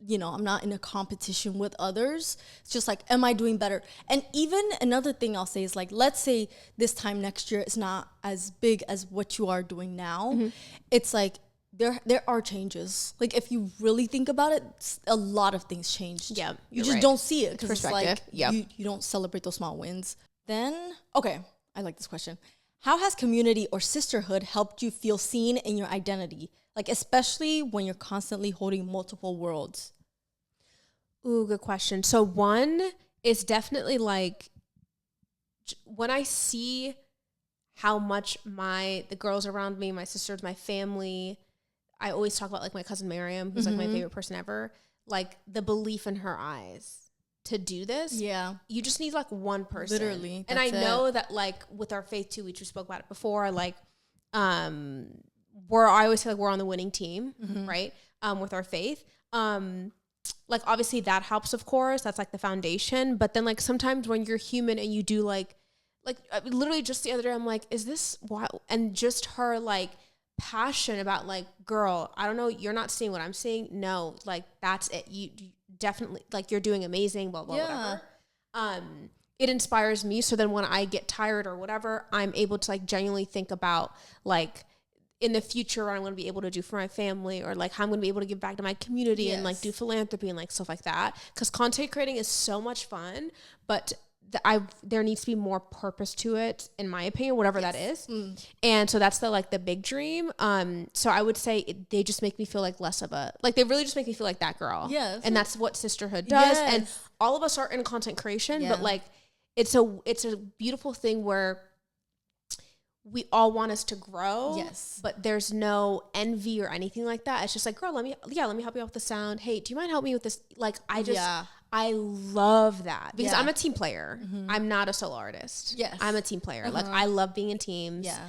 in a competition with others. It's just like, am I doing better? And even another thing I'll say is, like, let's say this time next year is not as big as what you are doing now. It's like, there are changes. Like, if you really think about it, a lot of things changed. Yeah, you just don't see it, because it's like, yep. you don't celebrate those small wins. Then, okay, I like this question. How has community or sisterhood helped you feel seen in your identity? Like, especially when you're constantly holding multiple worlds. Ooh, good question. So one is definitely, like, when I see how much the girls around me, my sisters, my family, I always talk about, like, my cousin Miriam, who's like my favorite person ever, like, the belief in her eyes to do this. Yeah. You just need, like, one person. Literally. And I know that, like, with our faith too, which we spoke about it before, like, I always feel like we're on the winning team, right? With our faith. Like, obviously that helps, of course. That's like the foundation. But then, like, sometimes when you're human and you do like literally just the other day, I'm like, is this why? And just her, like, passion about, like, girl, I don't know, you're not seeing what I'm seeing. No, like, that's it. You definitely, like, you're doing amazing, blah, blah, whatever. It inspires me. So then when I get tired or whatever, I'm able to, like, genuinely think about, like, in the future, what I'm going to be able to do for my family, or, like, how I'm going to be able to give back to my community and, like, do philanthropy and, like, stuff like that. Because content creating is so much fun, but there needs to be more purpose to it, in my opinion, whatever that is. And so that's the big dream. So I would say they just make me feel like less of a, like, they really just make me feel like that girl. Yes. And that's what Sisterhood does. Yes. And all of us are in content creation, but, like, it's a beautiful thing where we all want us to grow. Yes. But there's no envy or anything like that. It's just like, girl, let me help you out with the sound. Hey, do you mind helping me with this? Like, I love that, because I'm a team player. I'm not a solo artist. Yes. I'm a team player. Like, I love being in teams. Yeah.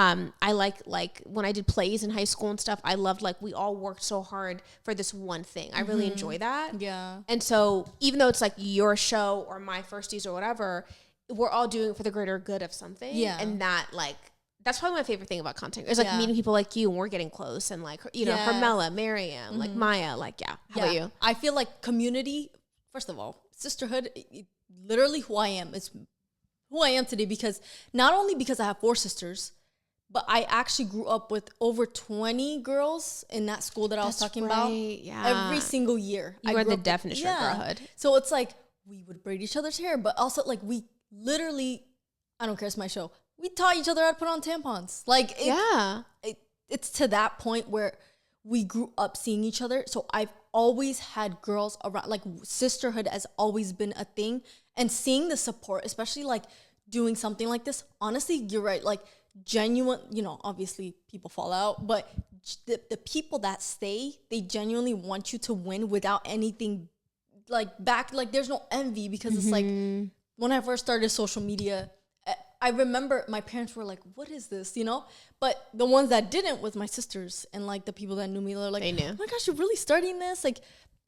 I like when I did plays in high school and stuff, I loved like we all worked so hard for this one thing. I really enjoy that. Yeah. And so even though it's like your show or my Firsties or whatever, we're all doing it for the greater good of something. Yeah. And that like, that's probably my favorite thing about content. It's like meeting people like you and we're getting close and like, you know, Hermela, Miriam, like Maya, like, How about you? I feel like community, first of all, sisterhood, literally who I am. It's who I am today because not only because I have 4 sisters, but I actually grew up with over 20 girls in that school that I was talking about. Yeah. Every single year. You are the definition of girlhood. So it's like we would braid each other's hair, but also like we literally, I don't care, it's my show. We taught each other how to put on tampons. Like, it's to that point where we grew up seeing each other. So I've always had girls around, like sisterhood has always been a thing. And seeing the support, especially like doing something like this, honestly, you're right. Like genuine, you know, obviously people fall out, but the people that stay, they genuinely want you to win without anything like back. Like there's no envy because it's like when I first started social media, I remember my parents were like, what is this, you know? But the ones that didn't was my sisters and like the people that knew me, they're like, they knew. Oh my gosh, you're really starting this? Like,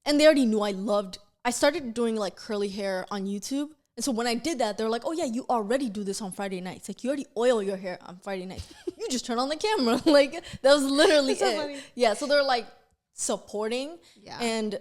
and they already knew I started doing like curly hair on YouTube. And so when I did that, they're like, oh yeah, you already do this on Friday nights. Like you already oil your hair on Friday nights. You just turn on the camera. Like that was literally so it. Funny. Yeah. So they're like supporting. Yeah. And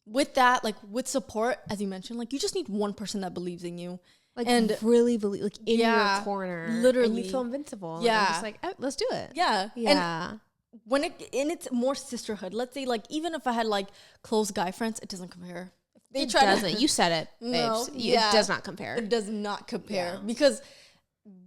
with that, like with support, as you mentioned, like you just need one person that believes in you. Like and really believe, like in your corner, literally, and you feel invincible. Yeah, and just like let's do it. Yeah, And when it's more sisterhood. Let's say like even if I had like close guy friends, it doesn't compare. It doesn't. You said it, babes. No, it does not compare. It does not compare because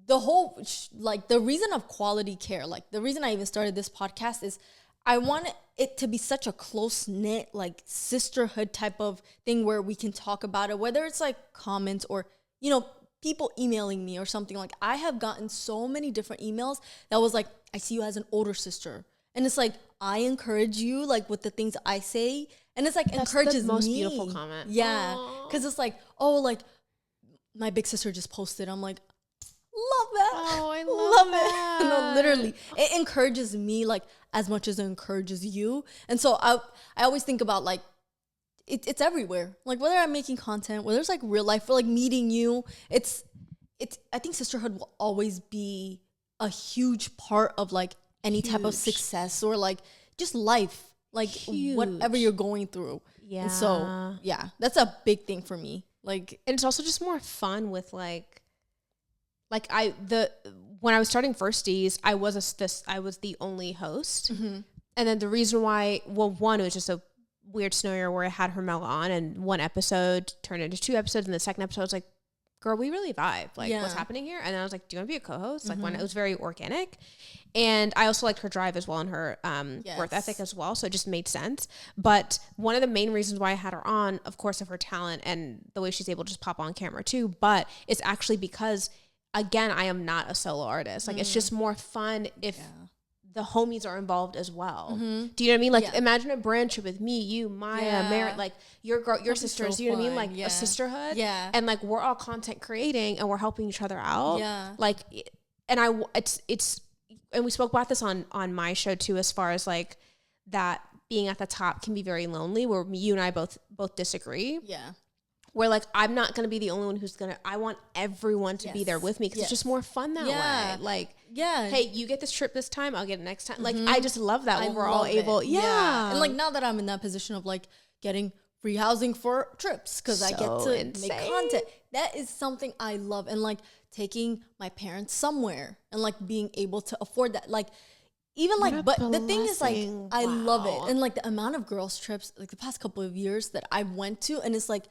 the whole like the reason of quality care, like the reason I even started this podcast is I want it to be such a close knit like sisterhood type of thing where we can talk about it, whether it's like comments or, you know, people emailing me or something. Like I have gotten so many different emails that was like, I see you as an older sister. And it's like, I encourage you like with the things I say. And it's like, that's encourages the most me. beautiful comment. Yeah. Cause it's like, oh, like my big sister just posted. I'm like, love that. Oh, I love that. No, literally. It encourages me like as much as it encourages you. And so I always think about like, it's everywhere. Like whether I'm making content, whether it's like real life or like meeting you, it's I think sisterhood will always be a huge part of like any type of success or like just life, like whatever you're going through. Yeah. And so yeah, that's a big thing for me. Like, and it's also just more fun with like when I was starting Firsties, I was the only host. Mm-hmm. And then the reason why, well, one, it was just a weird scenario where I had Hermela on and one episode turned into 2 episodes and the second episode I was like, girl, we really vibe. Like what's happening here? And then I was like, do you want to be a co-host? Like when it was very organic. And I also liked her drive as well and her work ethic as well. So it just made sense. But one of the main reasons why I had her on, of course, of her talent and the way she's able to just pop on camera too, but it's actually because, again, I am not a solo artist. Like it's just more fun if the homies are involved as well. Mm-hmm. Do you know what I mean? Like imagine a brand trip with me, you, Maya, Merritt, like your sisters, do you know what I mean? Like a sisterhood. Yeah. And like we're all content creating and we're helping each other out. Yeah. Like, and and we spoke about this on my show too, as far as like that being at the top can be very lonely, where you and I both disagree. Yeah. Where like I'm not gonna be the only one who's I want everyone to be there with me because it's just more fun that way. Like, hey, you get this trip this time, I'll get it next time. Like I just love that when we're all able. Yeah. And like now that I'm in that position of like getting free housing for trips because I get to make content, that is something I love. And like taking my parents somewhere and like being able to afford that, like. Even like, but the thing is like, I love it. And like the amount of girls trips, like the past couple of years that I went to, and it's like,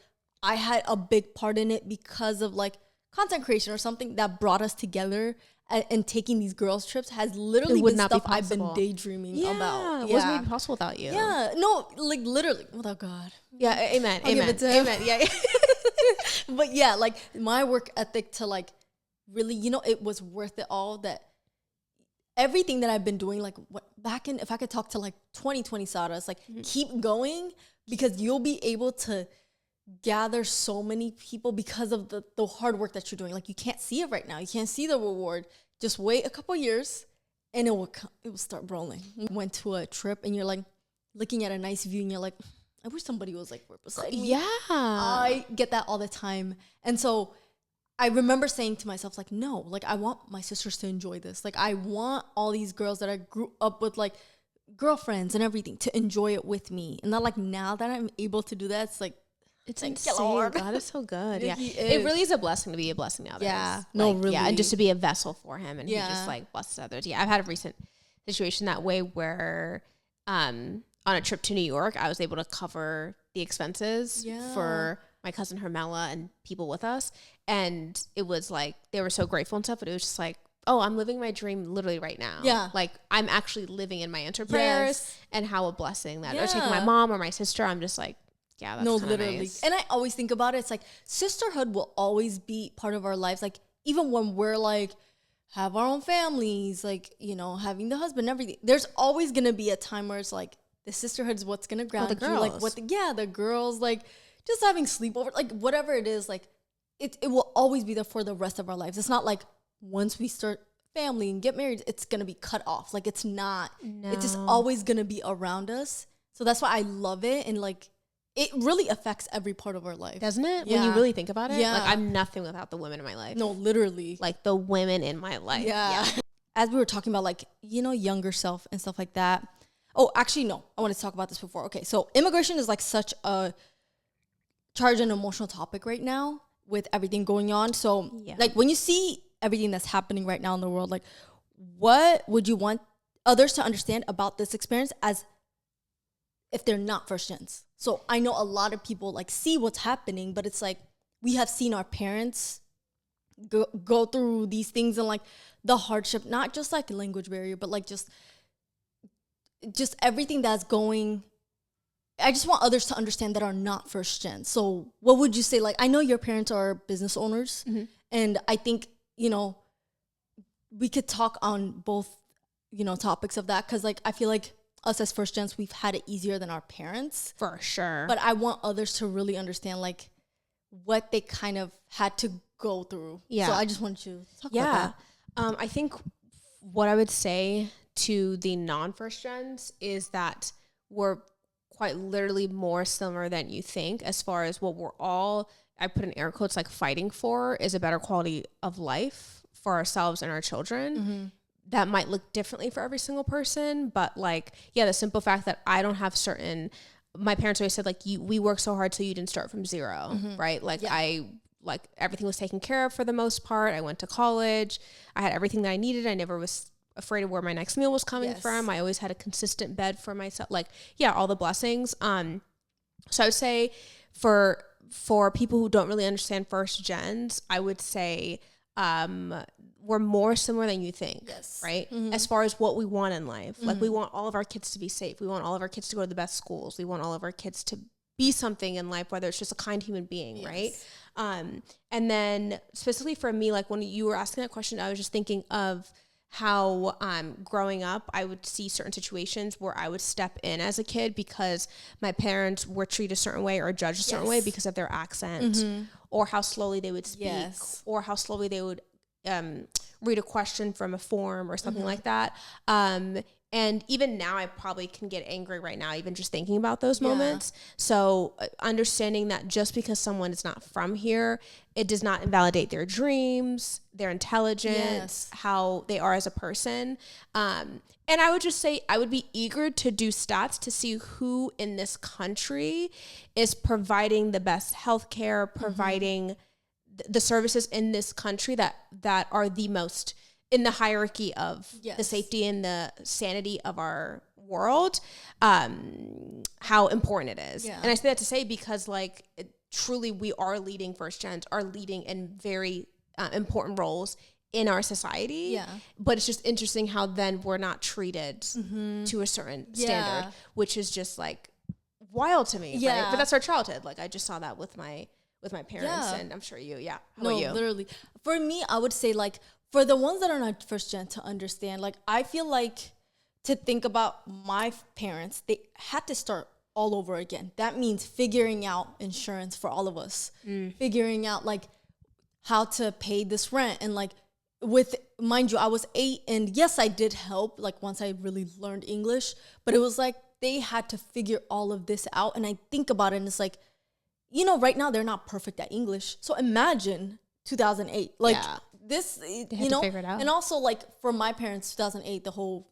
I had a big part in it because of like content creation or something that brought us together, and taking these girls trips has literally been stuff I've been daydreaming about. It wasn't even possible without you. Yeah. No, like literally without God. Yeah. Amen. Amen. Yeah. But yeah, like my work ethic to like really, you know, it was worth it all. That everything that I've been doing, like if I could talk to like 2020 Sada, it's like keep going because you'll be able to gather so many people because of the hard work that you're doing. Like you can't see it right now. You can't see the reward. just wait a couple years and it will start rolling. Went to a trip and you're like looking at a nice view and you're like, I wish somebody was like right beside me. Yeah. I get that all the time. And so I remember saying to myself, like, no, like I want my sisters to enjoy this. Like I want all these girls that I grew up with, like girlfriends and everything, to enjoy it with me. And not like now that I'm able to do that, it's like, it's thank insane. you, Lord. God is so good. Yeah. He It is. really is a blessing to be a blessing to others. Yeah. No, really. Yeah. And just to be a vessel for him, and he Yeah. just like blesses others. Yeah. I've had a recent situation that way where, on a trip to New York, I was able to cover the expenses for my cousin Mila and people with us. And it was like, they were so grateful and stuff, but it was just like, oh, I'm living my dream literally right now. Yeah. Like I'm actually living in my answered prayers, Yes. and how a blessing that, or Yeah. taking my mom or my sister, I'm just like, yeah, that's No, kinda literally. nice. And I always think about it. It's like sisterhood will always be part of our lives. Like even when we're like, have our own families, like, you know, having the husband, everything. There's always going to be a time where it's like, the sisterhood is what's going to ground the you. Like girls. the girls, like just having sleepover, like whatever it is, like it will always be there for the rest of our lives. It's not like once we start family and get married, it's going to be cut off. Like it's not, it's just always going to be around us. So that's why I love it. And like, it really affects every part of our life. Doesn't it? Yeah. When you really think about it? Yeah. Like I'm nothing without the women in my life. No, literally. Like the women in my life. Yeah. As we were talking about, like, you know, younger self and stuff like that. Oh, actually, no. I wanted to talk about this before. Okay, so immigration is like such a charged and emotional topic right now with everything going on. So, like, when you see everything that's happening right now in the world, like, what would you want others to understand about this experience as if they're not first gens? So I know a lot of people like see what's happening, but it's like we have seen our parents go through these things and like the hardship, not just like language barrier, but like just everything that's going. I just want others to understand that are not first gen. So what would you say? Like, I know your parents are business owners, and I think, you know, we could talk on both, you know, topics of that, because like I feel like us as first gens, we've had it easier than our parents. For sure. But I want others to really understand like what they kind of had to go through. Yeah. So I just want you to talk about that. I think what I would say to the non-first gens is that we're quite literally more similar than you think, as far as what we're all, I put in air quotes, like fighting for is a better quality of life for ourselves and our children. That might look differently for every single person, but like, yeah, the simple fact that I don't have certain, my parents always said like, we work so hard so you didn't start from zero, right? Like like everything was taken care of for the most part. I went to college. I had everything that I needed. I never was afraid of where my next meal was coming from. I always had a consistent bed for myself. Like, yeah, all the blessings. So I would say for people who don't really understand first gens, I would say, we're more similar than you think, right? As far as what we want in life. Like we want all of our kids to be safe. We want all of our kids to go to the best schools. We want all of our kids to be something in life, whether it's just a kind human being, right? And then specifically for me, like when you were asking that question, I was just thinking of how growing up, I would see certain situations where I would step in as a kid because my parents were treated a certain way or judged a certain way because of their accent, or how slowly they would speak, or how slowly they would read a question from a form or something like that. And even now I probably can get angry right now, even just thinking about those moments. So understanding that just because someone is not from here, it does not invalidate their dreams, their intelligence, how they are as a person. And I would just say I would be eager to do stats to see who in this country is providing the best healthcare, providing the services in this country that are the most in the hierarchy of the safety and the sanity of our world, how important it is. And I say that to say because like truly we are leading first gens, are leading in very important roles in our society. But it's just interesting how then we're not treated to a certain standard, which is just like wild to me. Right? But that's our childhood. Like I just saw that with my parents and I'm sure you. How about you? Literally. For me, I would say like, for the ones that are not first gen to understand, like I feel like to think about my parents, they had to start all over again. That means figuring out insurance for all of us, figuring out like how to pay this rent and like with, mind you, I was 8, and yes, I did help, like, once I really learned English, but it was like they had to figure all of this out. And I think about it, and it's like, you know, right now they're not perfect at English. So imagine 2008, like this, you know, figure it out. and also like for my parents, 2008, the whole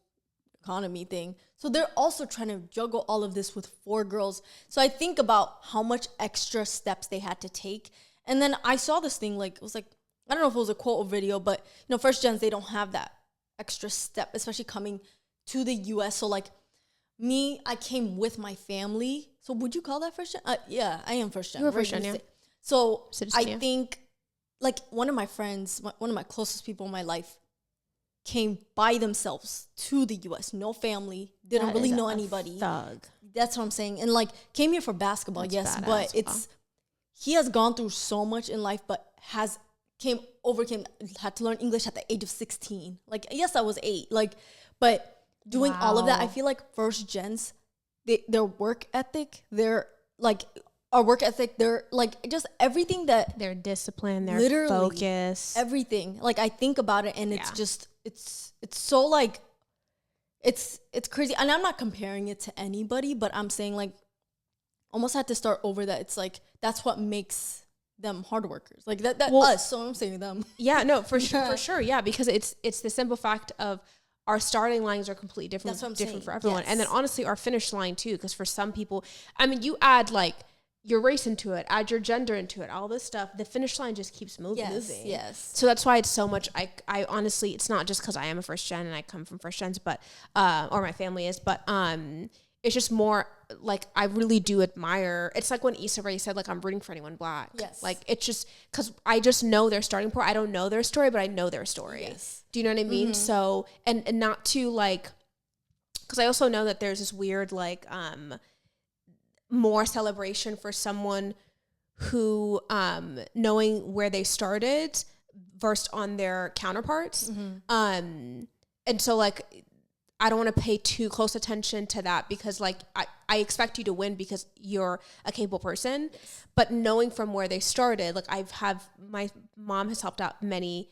economy thing. So they're also trying to juggle all of this with 4 girls. So I think about how much extra steps they had to take. And then I saw this thing, like, it was like, I don't know if it was a quote or video, but, you know, first gens, they don't have that extra step, especially coming to the US. So like me, I came with my family. So would you call that first gen? Yeah, I am first gen. You're first gen, yeah. So Citizen, I think like one of my friends, one of my closest people in my life came by themselves to the US. No family, didn't really know anybody. Thug. That's what I'm saying. And like came here for basketball, That's yes, badass. but it's, he has gone through so much in life, but had to learn English at the age of 16. Like, yes, I was 8. Like, but doing all of that, I feel like first gens, their work ethic, their like our work ethic, they're like just everything that their discipline, their focus, everything. Like I think about it, and it's just it's so like it's crazy. And I'm not comparing it to anybody, but I'm saying like almost had to start over that. It's like that's what makes them hard workers, like that us. So I'm saying them. Yeah, no, for sure. Yeah, because it's the simple fact of our starting lines are completely different for everyone. Yes. And then honestly, our finish line too, because for some people, I mean, you add like your race into it, add your gender into it, all this stuff, the finish line just keeps moving. Yes. So that's why it's so much, I honestly, it's not just because I am a first gen and I come from first gens, but, or my family is, but, it's just more like I really do admire. It's like when Issa Rae said, like, I'm rooting for anyone Black. Yes. Like, it's just because I just know their starting point. I don't know their story, but I know their story. Yes. Do you know what I mean? Mm-hmm. So, and not to like, because I also know that there's this weird, like, more celebration for someone who, knowing where they started versed on their counterparts. Mm-hmm. And so, like, I don't want to pay too close attention to that because like I expect you to win because you're a capable person, yes. But knowing from where they started, like my mom has helped out many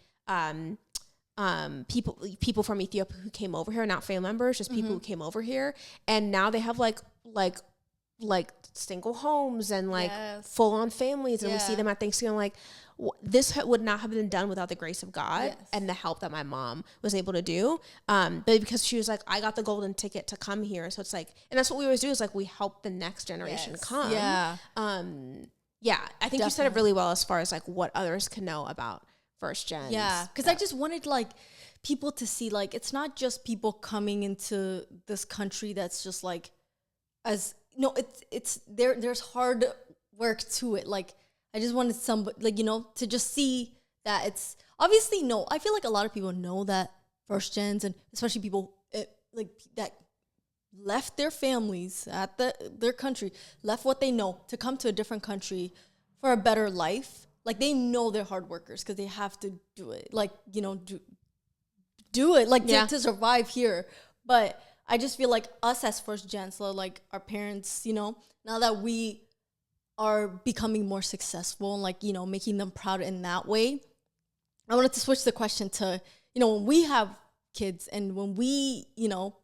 people from Ethiopia who came over here, not family members, just people who came over here, and now they have like single homes and like full on families, and we see them at Thanksgiving. Like this would not have been done without the grace of God and the help that my mom was able to do. But because she was like, I got the golden ticket to come here, so it's like, and that's what we always do is like we help the next generation come. Yeah. I think Definitely. You said it really well as far as like what others can know about first gens. Yeah, because I just wanted like people to see like it's not just people coming into this country that's just like as no, it's there's hard work to it. Like I just wanted somebody like, you know, to just see that it's obviously I feel like a lot of people know that first gens, and especially people like that left their families at their country, left what they know to come to a different country for a better life. Like they know they're hard workers because they have to do it. Like, you know, do it like to survive here. But I just feel like us as first gens, so like our parents, you know, now that we are becoming more successful and like, you know, making them proud in that way, I wanted to switch the question to, you know, when we have kids and when we, you know,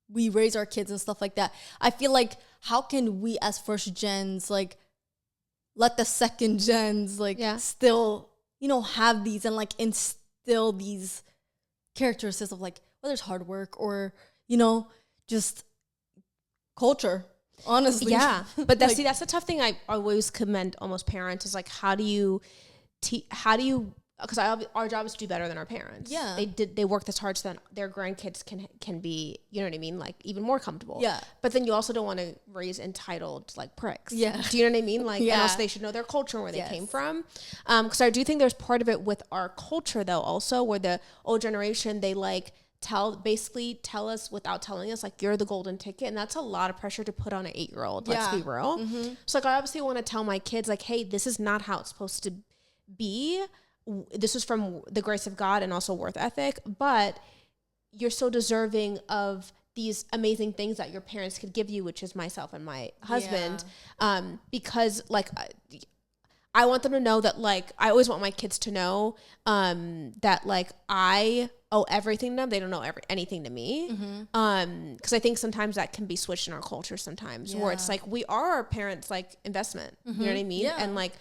we raise our kids and stuff like that, I feel like how can we as first gens like let the second gens like still, you know, have these and like instill these characteristics of like whether it's hard work or, you know, just culture, honestly. Yeah. But that's, that's the tough thing I always commend almost parents is like, how do you, because our job is to do better than our parents. Yeah. They work this hard so that their grandkids can be, you know what I mean? Like even more comfortable. Yeah. But then you also don't want to raise entitled like pricks. Yeah. Do you know what I mean? Like, and also they should know their culture and where they came from. Because I do think there's part of it with our culture though also where the old generation, they like, tell us without telling us like you're the golden ticket, and that's a lot of pressure to put on an 8-year-old. Let's be real. Mm-hmm. So like I obviously want to tell my kids like, hey, this is not how it's supposed to be. This is from the grace of God and also worth ethic, but you're so deserving of these amazing things that your parents could give you, which is myself and my husband. Because like I want them to know that, like, I always want my kids to know that, like, I owe everything to them. They don't know anything to me. Because I think sometimes that can be switched in our culture sometimes, where it's like, we are our parents' like investment. You know what I mean? And like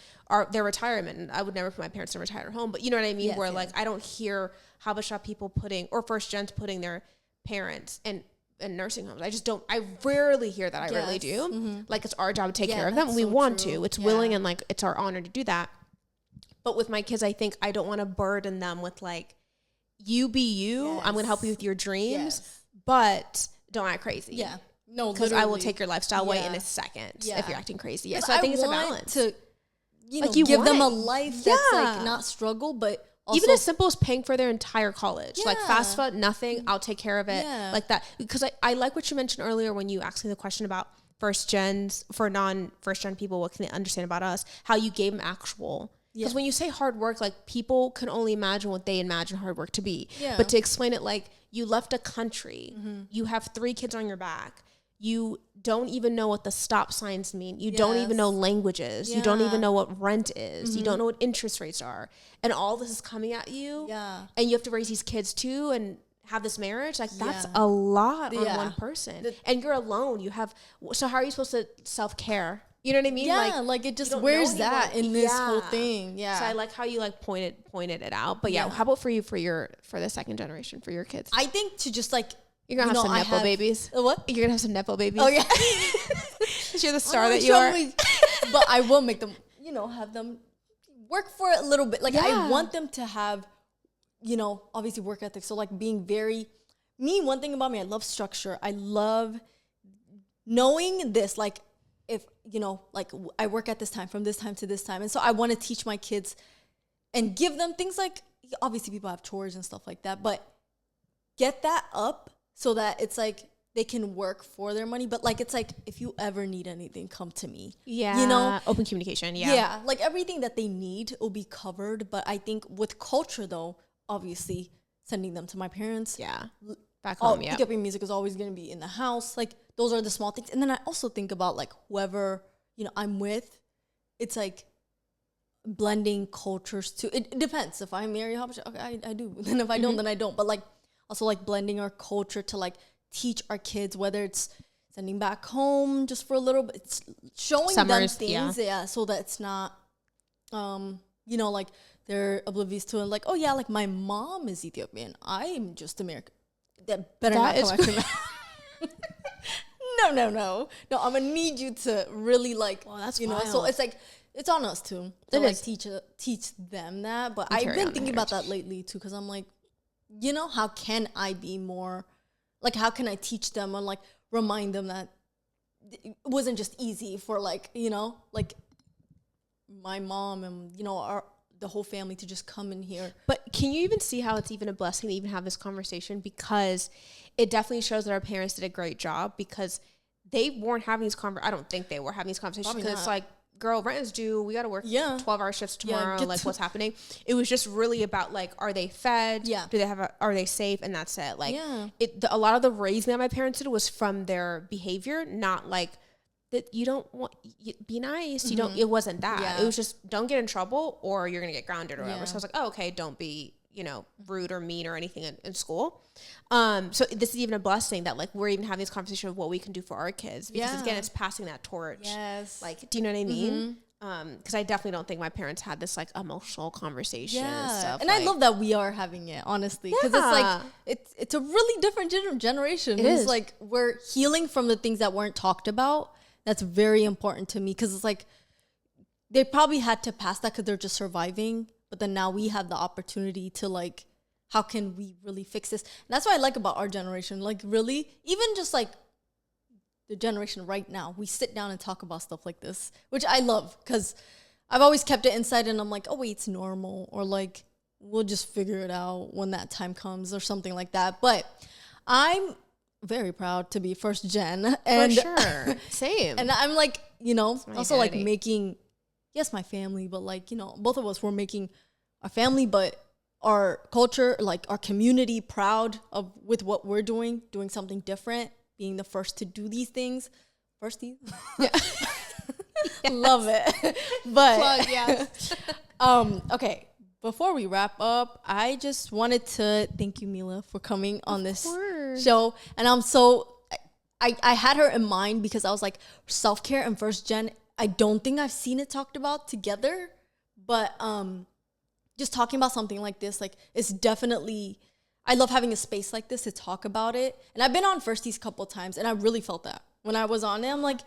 their retirement. And I would never put my parents in a retired home, but you know what I mean? Where like, I don't hear how much people or first gens putting their parents in nursing homes. I rarely hear that. I rarely do. Like, it's our job to take care of them. We want to. It's willing, and like, it's our honor to do that. But with my kids, I think I don't want to burden them with like, you be you. I'm going to help you with your dreams, but don't act crazy. No, because I will take your lifestyle away in a second if you're acting crazy. So I think it's a balance. To, like, give them a life that's like not struggle, but also, even as simple as paying for their entire college, like fast food, nothing, I'll take care of it, like that. Because I like what you mentioned earlier when you asked me the question about first gens, for non-first gen people, what can they understand about us, how you gave them actual. Because when you say hard work, like, people can only imagine what they imagine hard work to be. But to explain it, like, you left a country, you have 3 kids on your back, you don't even know what the stop signs mean. You don't even know languages. You don't even know what rent is. You don't know what interest rates are. And all this is coming at you. And you have to raise these kids too and have this marriage. Like, that's a lot on one person. And you're alone. So how are you supposed to self-care? You know what I mean? Like it just, where's that in this whole thing? So I like how you like pointed it out. But how about for you, for the second generation, for your kids? I think to just like, you're going to have some Nepo babies. What? You're going to have some Nepo babies. Oh, yeah. You're the star that you are. But I will make them, have them work for a little bit. Like, I want them to have, obviously work ethic. So, like, being one thing about me, I love structure. I love knowing this, like, if, like, I work at this time, from this time to this time. And so I want to teach my kids and give them things like, obviously people have chores and stuff like that, but get that up so that it's like they can work for their money. But like, it's like, if you ever need anything, come to me. Open communication. Like, everything that they need will be covered. But I think with culture, though, obviously sending them to my parents. Back home. Pick up your music is always going to be in the house. Like, those are the small things. And then I also think about like whoever, I'm with. It's like blending cultures too. It depends. If I marry Habesha, okay, I do. And if I don't, then I don't. But like, also like blending our culture to like teach our kids, whether it's sending back home just for a little bit, it's showing them things, so that it's not, like they're oblivious to it. Like, oh yeah, like my mom is Ethiopian, I'm just American. That better not come after me. No. I'm gonna need you to really like, that's wild. So it's like, it's on us too to like teach them that. But I've been thinking about that lately too, because I'm like, how can I be more, like, how can I teach them and like remind them that it wasn't just easy for like, like my mom and, the whole family to just come in here. But can you even see how it's even a blessing to even have this conversation? Because it definitely shows that our parents did a great job, because they weren't having these I don't think they were having these conversations, because it's like, girl, rent is due. We got to work 12-hour shifts tomorrow. Like, what's happening? It was just really about like, are they fed? Do they are they safe? And that's it. Like, a lot of the raising that my parents did was from their behavior, not like that. You don't want, be nice. You don't. It wasn't that. It was just, don't get in trouble or you're gonna get grounded or whatever. So I was like, oh, okay, don't be rude or mean or anything in school. So this is even a blessing that like we're even having this conversation of what we can do for our kids, because again, it's passing that torch. Like, do you know what I mean? Because I definitely don't think my parents had this like emotional conversation and stuff. And like, I love that we are having it, honestly, because it's like it's a really different generation. It's like we're healing from the things that weren't talked about. That's very important to me, because it's like they probably had to pass that because they're just surviving. But then now we have the opportunity to like, how can we really fix this? And that's what I like about our generation. Like, really, even just like the generation right now, we sit down and talk about stuff like this, which I love, because I've always kept it inside and I'm like, oh wait, it's normal, or like, we'll just figure it out when that time comes or something like that. But I'm very proud to be first gen. And for sure. Same. And I'm like, also like making, yes, my family, but like, both of us were making our family, but our culture, like our community, proud of with what we're doing something different, being the first to do these things. Firsties. Love it. But Plug, yes. Okay. Before we wrap up, I just wanted to thank you, Mila, for coming on this show. And I'm so I had her in mind because I was like, self-care and first gen, I don't think I've seen it talked about together. But just talking about something like this, like, it's definitely, I love having a space like this to talk about it. And I've been on Firsties a couple of times, and I really felt that. When I was on it, I'm like,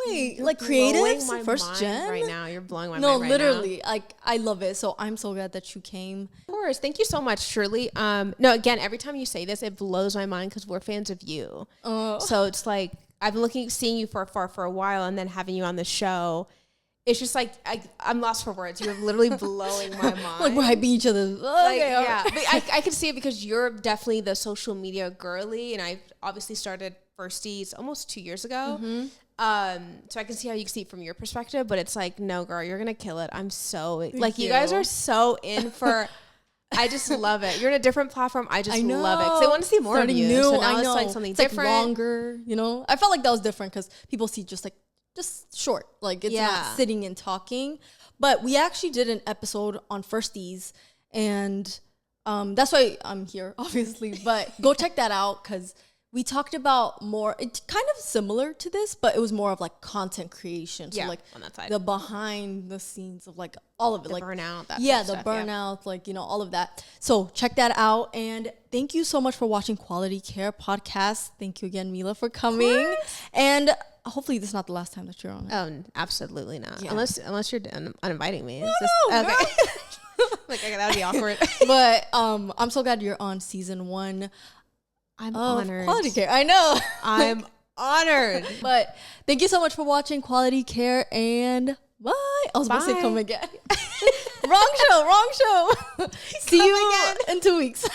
wait, like creatives, first gen? Right now, you're blowing my mind No, right literally, like, I love it. So I'm so glad that you came. Of course. Thank you so much, truly. No, again, every time you say this, it blows my mind because we're fans of you. So it's like, I've been seeing you for a while, and then having you on the show. It's just like, I'm lost for words. You're literally blowing my mind. Like, we're hyping each other. Like, yeah. But I can see it because you're definitely the social media girly, and I obviously started Firsties almost 2 years ago. So I can see how you can see it from your perspective, but it's like, no, girl, you're gonna kill it. I'm so like, you guys are so in for. I just love it. You're in a different platform. I just love it because I want to see more of you. New, so now I know. it's like something it's different, like longer. You know, I felt like that was different because people see just short, like it's not sitting and talking. But we actually did an episode on Firsties, and that's why I'm here, obviously. But go check that out because we talked about more. It's kind of similar to this, but it was more of like content creation. So like on that side, the behind the scenes of like all of it, the like burnout, that the burnout, like, you know, all of that. So check that out. And thank you so much for watching Quality Care Podcast. Thank you again, Mila, for coming. And hopefully this is not the last time that you're on it. Oh, absolutely not. Yeah. Unless you're uninviting me. No, okay. Like, that would be awkward. But I'm so glad you're on season 1. I'm honored. Quality Care. I know. I'm honored. But thank you so much for watching Quality Care, and bye. I was about to say come again. Wrong show. See you again in 2 weeks.